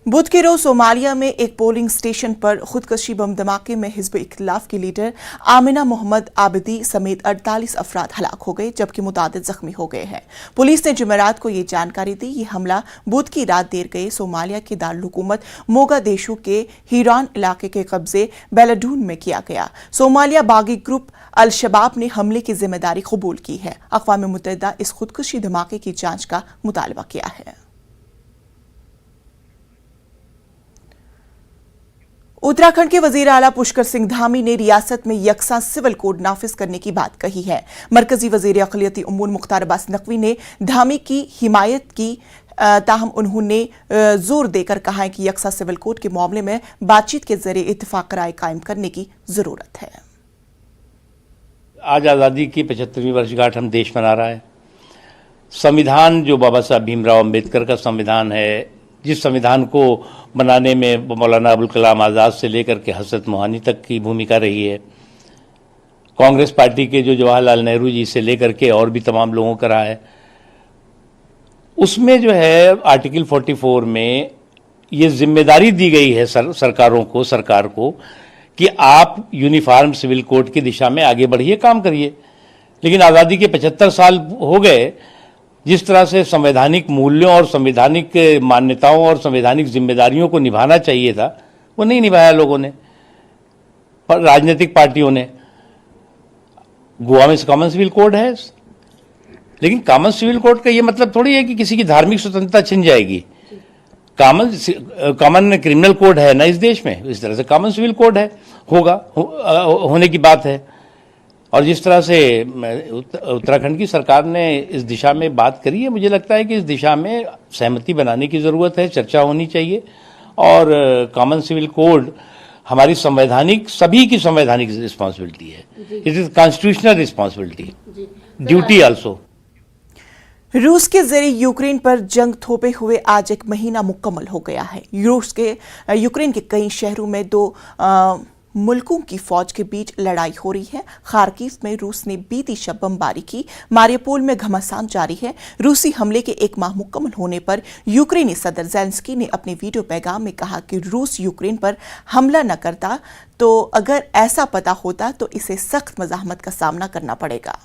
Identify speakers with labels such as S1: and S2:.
S1: बुध के रोज सोमालिया में एक पोलिंग स्टेशन पर खुदकशी बम धमाके में हिजब इख्तिलाफ की लीडर आमिना मोहम्मद आबिदी समेत 48 अफराद हलाक हो गए, जबकि मुतादिद जख्मी हो गए हैं। पुलिस ने जुमेरात को ये जानकारी दी। ये हमला बुध की रात देर गए सोमालिया की दारुल-हुकूमत मोगादिशु के हिरान इलाके के कब्जे बेलाडून में किया गया। सोमालिया बागी ग्रुप अल-शबाब ने हमले की जिम्मेदारी कबूल की है। अक़वाम मुत्तहिदा इस खुदकुशी धमाके की जांच का मुतालबा किया है। उत्तराखंड के वजीर आला पुष्कर सिंह धामी ने रियासत में यकसा सिविल कोड नाफिज करने की बात कही है। मरकजी वजीर अक़लियती उमूर मुख्तार अब्बास नकवी ने धामी की हिमायत की, ताहम उन्होंने जोर देकर कहा है कि यकसा सिविल कोड के मामले में बातचीत के जरिए इत्तेफाक राय कायम करने की जरूरत है।
S2: आज आज़ादी की 75वीं वर्षगांठ हम देश मना रहा है। संविधान जो बाबा साहब भीमराव अम्बेडकर का संविधान है, जिस संविधान को बनाने में मौलाना अबुल कलाम आज़ाद से लेकर के हज़रत मोहानी तक की भूमिका रही है, कांग्रेस पार्टी के जो जवाहरलाल नेहरू जी से लेकर के और भी तमाम लोगों का रहा है, उसमें जो है आर्टिकल 44 में ये जिम्मेदारी दी गई है सरकार को कि आप यूनिफॉर्म सिविल कोड की दिशा में आगे बढ़िए, काम करिए। लेकिन आज़ादी के 75 साल हो गए, जिस तरह से संवैधानिक मूल्यों और संवैधानिक मान्यताओं और संवैधानिक जिम्मेदारियों को निभाना चाहिए था, वो नहीं निभाया लोगों ने, पर राजनीतिक पार्टियों ने। गोवा में कॉमन सिविल कोड है, लेकिन कॉमन सिविल कोड का ये मतलब थोड़ी है कि किसी की धार्मिक स्वतंत्रता छिन जाएगी। कॉमन क्रिमिनल कोड है ना इस देश में, इस तरह से कॉमन सिविल कोड है, होने की बात है। और जिस तरह से उत्तराखंड की सरकार ने इस दिशा में बात करी है, मुझे लगता है कि इस दिशा में सहमति बनाने की ज़रूरत है, चर्चा होनी चाहिए। और कॉमन सिविल कोड हमारी सभी की संवैधानिक रिस्पॉन्सिबिलिटी है। It is constitutional responsibility, duty also.
S1: रूस के जरिए यूक्रेन पर जंग थोपे हुए आज एक महीना मुकम्मल हो गया है। यूक्रेन के कई शहरों में दो मुल्कों की फौज के बीच लड़ाई हो रही है। खार्किव में रूस ने बीती शब बमबारी की। मारियोपोल में घमासान जारी है। रूसी हमले के एक माह मुकम्मल होने पर यूक्रेनी सदर ज़ेलेंस्की ने अपने वीडियो पैगाम में कहा कि रूस यूक्रेन पर हमला न करता तो अगर ऐसा पता होता तो इसे सख्त मज़ाहमत का सामना करना पड़ेगा।